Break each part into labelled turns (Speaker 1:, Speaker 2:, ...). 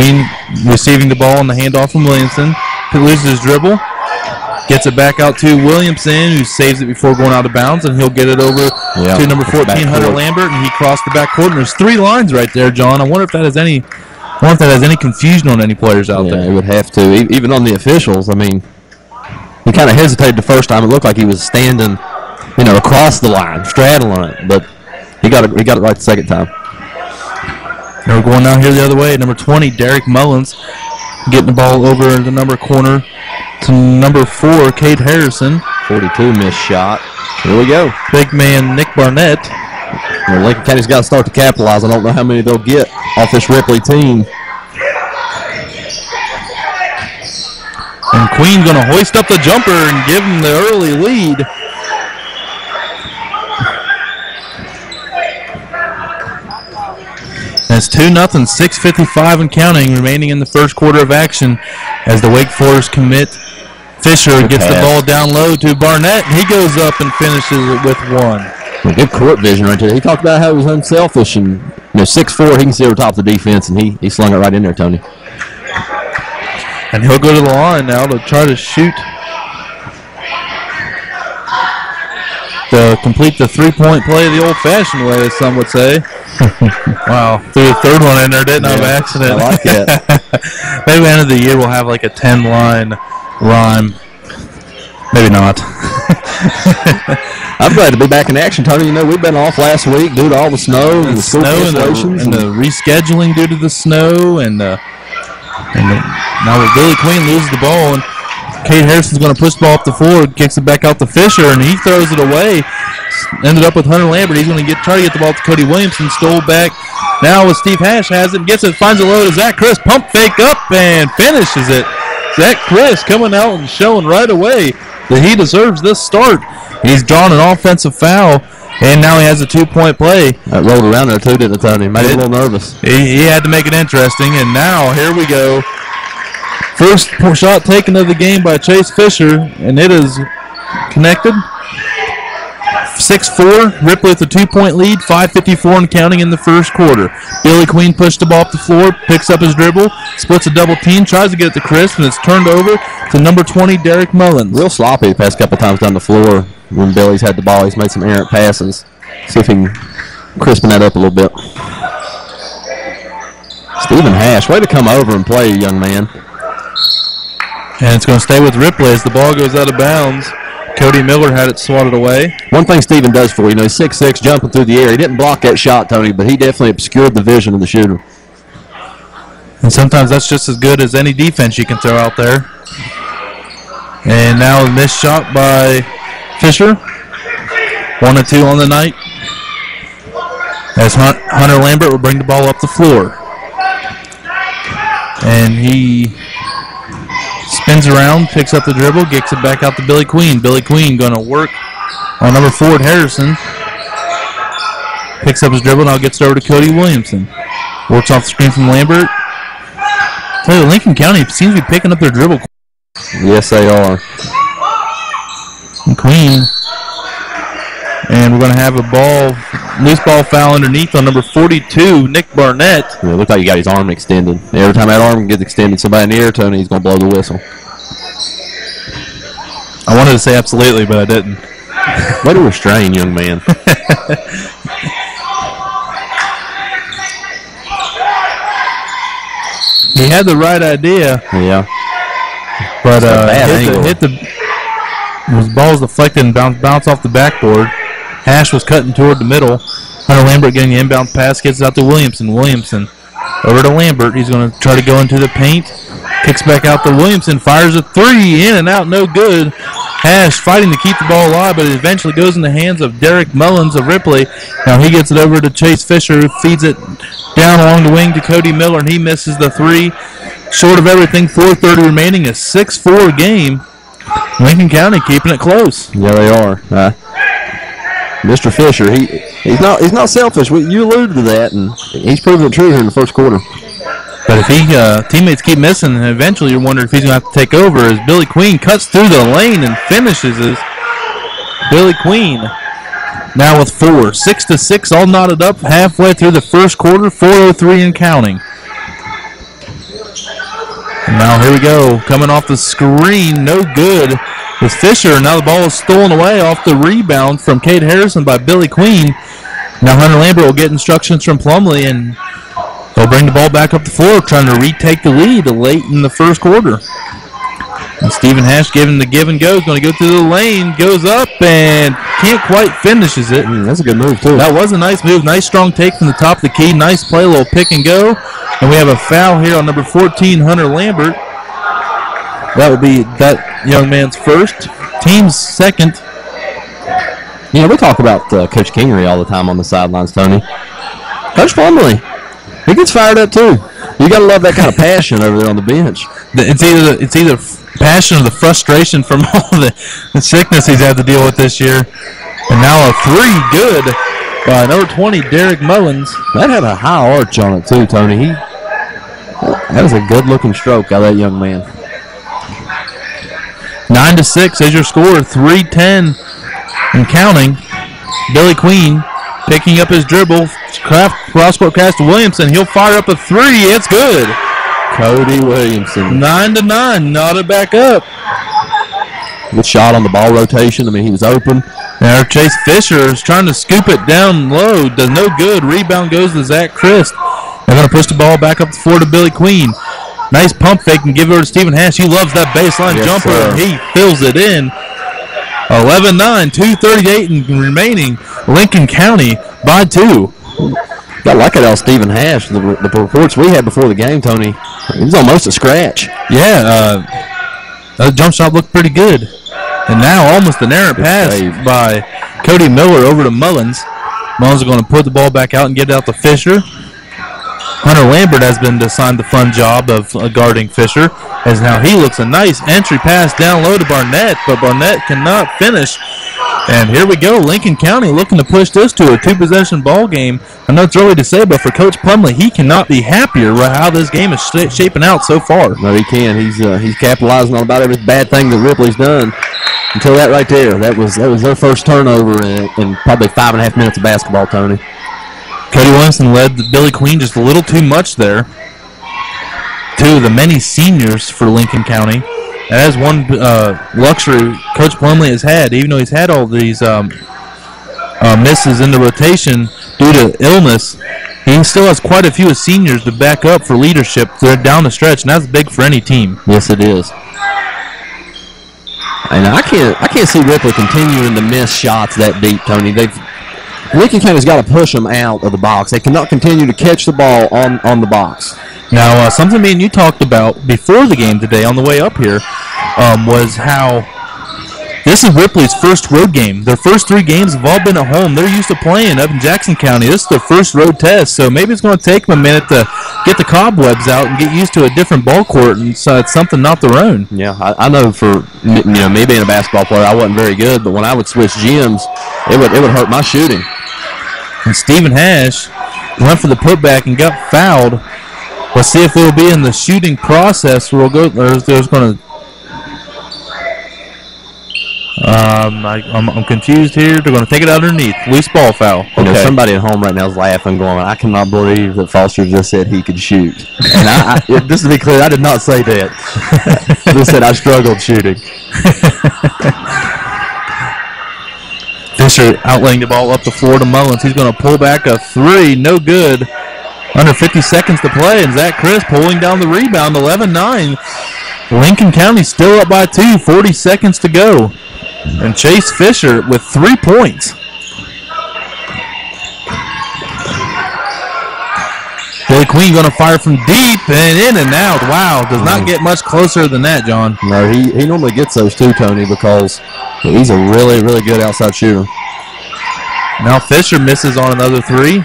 Speaker 1: Queen receiving the ball on the handoff from Williamson. He loses his dribble. Gets it back out to Williamson, who saves it before going out of bounds, and he'll get it over to number 14, Hunter Lambert, and he crossed the back court. And there's 3 lines right there, John. I wonder if that has any confusion on any players out there.
Speaker 2: It would have to. Even on the officials, I mean, he kind of hesitated the first time. It looked like he was standing, across the line, straddling it, but he got it right the second time.
Speaker 1: And we're going down here the other way. Number 20, Derek Mullins, getting the ball over in the number corner to number 4, Cade Harrison.
Speaker 2: 42 missed shot. Here we go.
Speaker 1: Big man Nick Barnett.
Speaker 2: Well, Lincoln County's got to start to capitalize. I don't know how many they'll get off this Ripley team.
Speaker 1: And Queen going to hoist up the jumper and give them the early lead. It's 2-0, 6:55 and counting remaining in the first quarter of action as the Wake Forest commit Fisher gets the ball down low to Barnett, and he goes up and finishes it with 1.
Speaker 2: Well, good court vision right there. He talked about how he was unselfish, and 6'4", he can see over top of the defense, and he slung it right in there, Tony.
Speaker 1: And he'll go to the line now to try to shoot, to complete the three-point play the old-fashioned way, as some would say. Wow, threw the third one in there, didn't I, by accident?
Speaker 2: I like that.
Speaker 1: Maybe end of the year we'll have like a 10-line rhyme. Maybe not.
Speaker 2: I'm glad to be back in action, Tony. We've been off last week due to all the snow and the school cancellations
Speaker 1: and the rescheduling due to the snow, and now Billy Queen loses the ball, and Cade Harrison's going to push the ball up the floor, kicks it back out to Fisher, and he throws it away. Ended up with Hunter Lambert. He's going to try to get the ball to Cody Williamson. Stole back. Now with Steve Hash has it, gets it, finds it low to Zach Chris. Pump fake up and finishes it. Zach Chris coming out and showing right away that he deserves this start. He's drawn an offensive foul, and now he has a 2-point play.
Speaker 2: That rolled around there too, didn't it, Tony? Made it a little nervous.
Speaker 1: He had to make it interesting, and now here we go. First shot taken of the game by Chase Fisher, and it is connected. 6-4, Ripley with a 2-point lead, 5:54 and counting in the first quarter. Billy Queen pushed the ball up the floor, picks up his dribble, splits a double team, tries to get it to Chris, and it's turned over to number 20, Derek Mullins.
Speaker 2: Real sloppy the past couple times down the floor when Billy's had the ball. He's made some errant passes. See if he can crispen that up a little bit. Stephen Hash, way to come over and play, young man.
Speaker 1: And it's going to stay with Ripley as the ball goes out of bounds. Cody Miller had it swatted away.
Speaker 2: One thing Stephen does for you, he's 6'6", jumping through the air. He didn't block that shot, Tony, but he definitely obscured the vision of the shooter.
Speaker 1: And sometimes that's just as good as any defense you can throw out there. And now a missed shot by Fisher. 1-2 on the night. As Hunter Lambert will bring the ball up the floor. And he spins around, picks up the dribble, gets it back out to Billy Queen. Billy Queen going to work on number 4, Harrison. Picks up his dribble, now gets it over to Cody Williamson. Works off the screen from Lambert. Tell you, Lincoln County seems to be picking up their dribble.
Speaker 2: Yes, they are.
Speaker 1: And Queen. And we're going to have a loose ball foul underneath on number 42, Nick Barnett.
Speaker 2: Yeah, it looked like he got his arm extended. Every time that arm gets extended, somebody in the air, Tony, he's going to blow the whistle.
Speaker 1: I wanted to say absolutely, but I didn't.
Speaker 2: Way to restrain, young man.
Speaker 1: He had the right idea.
Speaker 2: Yeah.
Speaker 1: But his ball was deflected and bounced off the backboard. Hash was cutting toward the middle. Hunter Lambert getting the inbound pass, gets it out to Williamson. Williamson over to Lambert. He's going to try to go into the paint. Kicks back out to Williamson. Fires a 3. In and out, no good. Hash fighting to keep the ball alive, but it eventually goes in the hands of Derek Mullins of Ripley. Now he gets it over to Chase Fisher, who feeds it down along the wing to Cody Miller, and he misses the 3. Short of everything, 4:30 remaining, a 6-4 game. Lincoln County keeping it close.
Speaker 2: Yeah, they are. Mr. Fisher, he's not selfish. You alluded to that, and he's proven it true here in the first quarter.
Speaker 1: But if teammates keep missing, eventually you're wondering if he's going to have to take over as Billy Queen cuts through the lane and finishes it. Billy Queen now with 4. 6-6, all knotted up halfway through the first quarter, 4:03 and counting. Now here we go. Coming off the screen, no good with Fisher. Now the ball is stolen away off the rebound from Cade Harrison by Billy Queen. Now Hunter Lambert will get instructions from Plumlee, and they'll bring the ball back up the floor, trying to retake the lead late in the first quarter. And Stephen Hash giving the give and go. Is going to go through the lane, goes up, and can't quite finishes it.
Speaker 2: That's a good move, too.
Speaker 1: That was a nice move. Nice strong take from the top of the key. Nice play, a little pick and go. And we have a foul here on number 14, Hunter Lambert. That would be that young man's first, team's second.
Speaker 2: You know, we talk about Coach Kingery all the time on the sidelines, Tony. Coach Plumlee, he gets fired up, too. You got to love that kind of passion over there on the bench.
Speaker 1: It's either passion or the frustration from all the sickness he's had to deal with this year. And now a three, good by number 20, Derek Mullins.
Speaker 2: That had a high arch on it too, Tony. That was a good-looking stroke out of that young man.
Speaker 1: 9-6 is your score. 3:10 and counting. Billy Queen picking up his dribble. Cross-court pass to Williamson. He'll fire up a three. It's good.
Speaker 2: Cody Williamson.
Speaker 1: 9-9. Knotted back up.
Speaker 2: Good shot on the ball rotation. I mean, he was open.
Speaker 1: Now Chase Fisher is trying to scoop it down low. Does no good. Rebound goes to Zach Christ. They're going to push the ball back up the floor to Billy Queen. Nice pump fake and give it over to Stephen Hash. He loves that baseline jumper, and he fills it in. 11-9, 2:38 remaining. Lincoln County by 2.
Speaker 2: I like it, Stephen Hash. The reports we had before the game, Tony, he was almost a scratch.
Speaker 1: Yeah, that jump shot looked pretty good. And now almost an errant pass by Cody Miller over to Mullins. Mullins is going to put the ball back out and get it out to Fisher. Hunter Lambert has been assigned the fun job of guarding Fisher, as now he looks a nice entry pass down low to Barnett, but Barnett cannot finish. And here we go, Lincoln County looking to push this to a two-possession ball game. I know it's early to say, but for Coach Plumlee, he cannot be happier with how this game is shaping out so far.
Speaker 2: No, he can. He's capitalizing on about every bad thing that Ripley's done. Until that right there, that was their first turnover in probably 5.5 minutes of basketball, Tony.
Speaker 1: Cody Williamson led Billy Queen just a little too much there. Two of the many seniors for Lincoln County. That is one luxury Coach Plumlee has had, even though he's had all these misses in the rotation due to illness. He still has quite a few seniors to back up for leadership. They're down the stretch, and that's big for any team.
Speaker 2: Yes, it is. And I can't see Ripley continuing to miss shots that deep, Tony. Lincoln County's got to push them out of the box. They cannot continue to catch the ball on the box.
Speaker 1: Now, something me and you talked about before the game today on the way up here was how this is Ripley's first road game. Their first 3 games have all been at home. They're used to playing up in Jackson County. This is their first road test, so maybe it's going to take them a minute to get the cobwebs out and get used to a different ball court, and so it's something not their own.
Speaker 2: Yeah, I know for me being a basketball player, I wasn't very good, but when I would switch gyms, it would hurt my shooting.
Speaker 1: And Stephen Hash went for the putback and got fouled. Let's see if it'll be in the shooting process where we'll go. There's going to. I'm confused here. They're going to take it out underneath. Loose ball foul. Okay.
Speaker 2: You know, somebody at home right now is laughing, going, "I cannot believe that Foster just said he could shoot." And just to be clear, I did not say that. I just said I struggled shooting.
Speaker 1: Fisher outlaying the ball up the floor to Mullins. He's going to pull back a 3. No good. Under 50 seconds to play, and Zach Christ pulling down the rebound. 11-9. Lincoln County still up by 2. 40 seconds to go. And Chase Fisher with 3 points. Billy Queen going to fire from deep and in and out. Wow, does not get much closer than that, John.
Speaker 2: No, he normally gets those too, Tony, because he's a really, really good outside shooter.
Speaker 1: Now Fisher misses on another 3.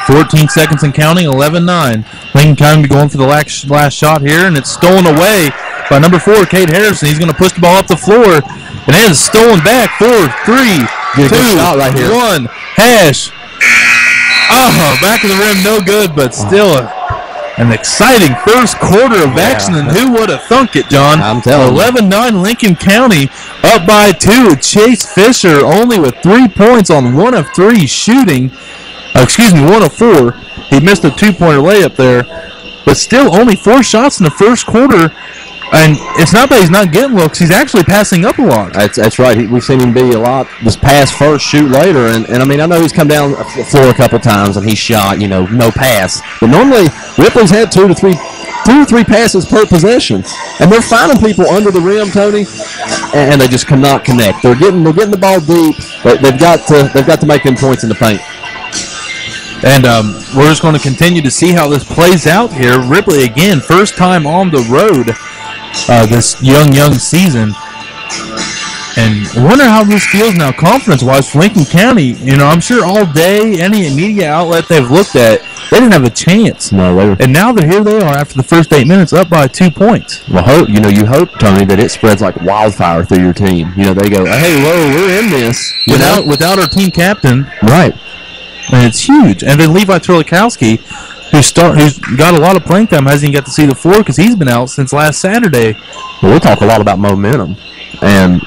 Speaker 1: .14 seconds and counting, 11-9. Lincoln County going for the last shot here, and it's stolen away by number 4, Cade Harrison. He's going to push the ball up the floor, and it is stolen back. 4, 3, 2,
Speaker 2: shot right here.
Speaker 1: 1. Hash. Oh, back of the rim, no good, but still an exciting first quarter of action, and who would have thunk it, John?
Speaker 2: I'm telling you.
Speaker 1: 11-9 Lincoln County up by 2. Chase Fisher only with 3 points on 1 of 3 shooting. 104. He missed a two-pointer layup there, but still only 4 shots in the first quarter. And it's not that he's not getting looks; he's actually passing up a lot.
Speaker 2: That's right. We've seen him be a lot this pass first, shoot later, and I mean I know he's come down the floor a couple times and he's shot, no pass. But normally Ripley's had two to three passes per possession, and they're finding people under the rim, Tony, and they just cannot connect. They're getting the ball deep, but they've got to make them points in the paint.
Speaker 1: And we're just going to continue to see how this plays out here. Ripley again, first time on the road. This young season, and I wonder how this feels now confidence-wise for Lincoln County. I'm sure all day, any media outlet they've looked at, they didn't have a chance.
Speaker 2: No,
Speaker 1: and now here they are after the first 8 minutes, up by 2 points.
Speaker 2: Well, you hope, Tony, that it spreads like wildfire through your team. They go, hey, whoa, we're in this.
Speaker 1: Without our team captain,
Speaker 2: right?
Speaker 1: And it's huge. And then Levi Terlikowski, who's got a lot of playing time, hasn't even got to see the floor because he's been out since last Saturday.
Speaker 2: Well, we'll talk a lot about momentum, and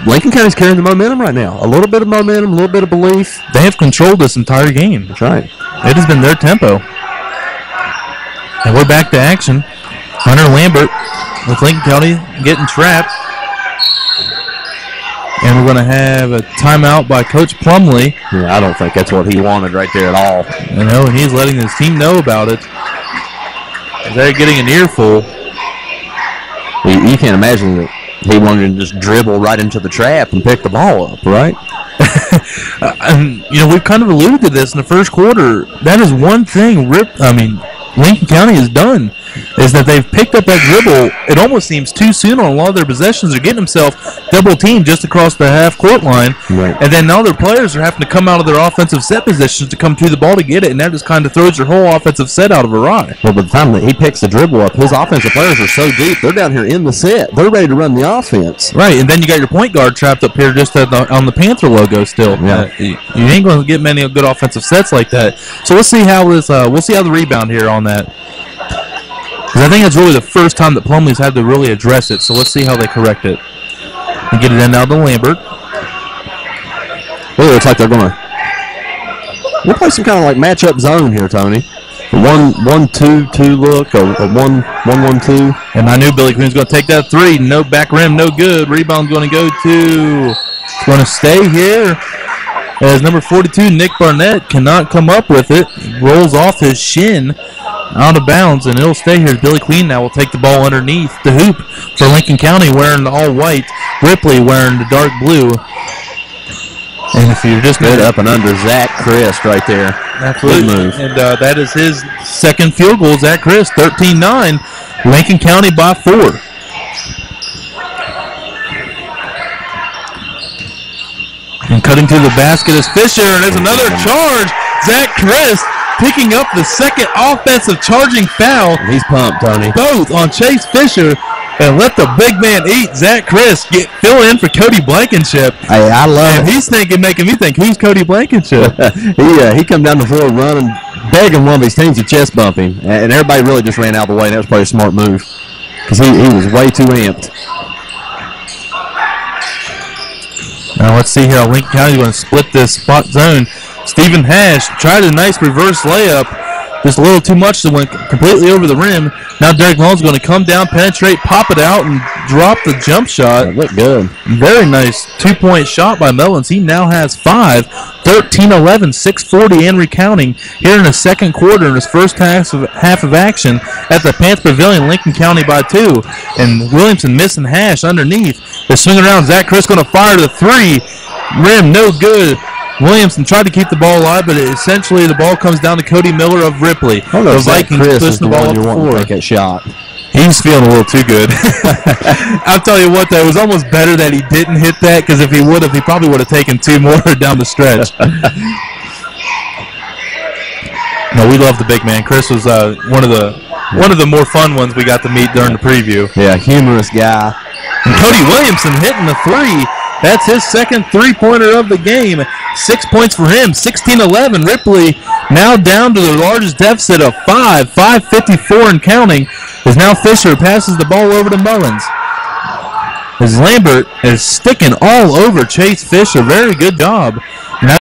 Speaker 2: Lincoln County's carrying the momentum right now. A little bit of momentum, a little bit of belief.
Speaker 1: They have controlled this entire game.
Speaker 2: That's right.
Speaker 1: It has been their tempo. And we're back to action. Hunter Lambert with Lincoln County getting trapped. And we're going to have a timeout by Coach Plumley.
Speaker 2: Yeah, I don't think that's what he wanted right there at all.
Speaker 1: And he's letting his team know about it. They're getting an earful.
Speaker 2: You can't imagine that he wanted to just dribble right into the trap and pick the ball up, right?
Speaker 1: And, we've kind of alluded to this in the first quarter. That is one thing Lincoln County has done, is that they've picked up that dribble. It almost seems too soon on a lot of their possessions. They're getting themselves double-teamed just across the half-court line.
Speaker 2: Right.
Speaker 1: And then now their players are having to come out of their offensive set positions to come to the ball to get it, and that just kind of throws their whole offensive set out of awry.
Speaker 2: Well, by the time that he picks the dribble up, his offensive players are so deep, they're down here in the set. They're ready to run the offense.
Speaker 1: Right, and then you got your point guard trapped up here just on the Panther logo still.
Speaker 2: Yeah.
Speaker 1: You ain't going to get many good offensive sets like that. So let's see how we'll see how the rebound here on that. Because I think it's really the first time that Plumley's had to really address it. So let's see how they correct it. And get it in now to Lambert.
Speaker 2: Well, it looks like they're going to. We'll play some kind of like matchup zone here, Tony. 1-1-2-2 look, or 1-1-1-2.
Speaker 1: And I knew Billy Queen's going to take that three. No back rim, no good. Rebound's going to go to. It's going to stay here. As number 42, Nick Barnett, cannot come up with it. Rolls off his shin. Out of bounds, and it'll stay here. Billy Queen now will take the ball underneath the hoop for Lincoln County, wearing the all white. Ripley wearing the dark blue. And if you're just
Speaker 2: good up and under, Zach Christ right there.
Speaker 1: Absolutely.
Speaker 2: Good move.
Speaker 1: And that is his second field goal. Zach Christ, 13-9. Lincoln County by 4. And cutting to the basket is Fisher, and there's another charge. Zach Christ picking up the second offensive charging foul.
Speaker 2: He's pumped, Tony.
Speaker 1: Both on Chase Fisher, and let the big man eat. Zach Christ fill in for Cody Blankenship.
Speaker 2: Hey, I love
Speaker 1: it. He's making me think, who's Cody Blankenship?
Speaker 2: he come down the floor running, begging one of his teams to chest bump him, and everybody really just ran out of the way. That was probably a smart move because he was way too amped.
Speaker 1: Now let's see here. Lincoln County is going to split this spot zone. Stephen Hash tried a nice reverse layup. Just a little too much that went completely over the rim. Now Derek Mullins going to come down, penetrate, pop it out, and drop the jump shot.
Speaker 2: That looked good.
Speaker 1: Very nice 2-point shot by Mullins. He now has 5, 13-11, 6:40 and recounting here in the second quarter in his first half of action at the Panther Pavilion. Lincoln County by 2. And Williamson missing Hash underneath. They swing around. Zach Chris going to fire the 3. Rim no good. Williamson tried to keep the ball alive, but essentially the ball comes down to Cody Miller of Ripley.
Speaker 2: The Vikings pushing the ball up the floor. Take that shot.
Speaker 1: He's feeling a little too good. I'll tell you what, though, it was almost better that he didn't hit that, because if he would have, he probably would have taken 2 more down the stretch. No, we love the big man. Chris was one of the more fun ones we got to meet during the preview.
Speaker 2: Yeah, humorous guy.
Speaker 1: And Cody Williamson hitting the 3. That's his second three-pointer of the game. 6 points for him, 16-11. Ripley now down to the largest deficit of 5:54 and counting. As now Fisher passes the ball over to Mullins. As Lambert is sticking all over Chase Fisher. Very good job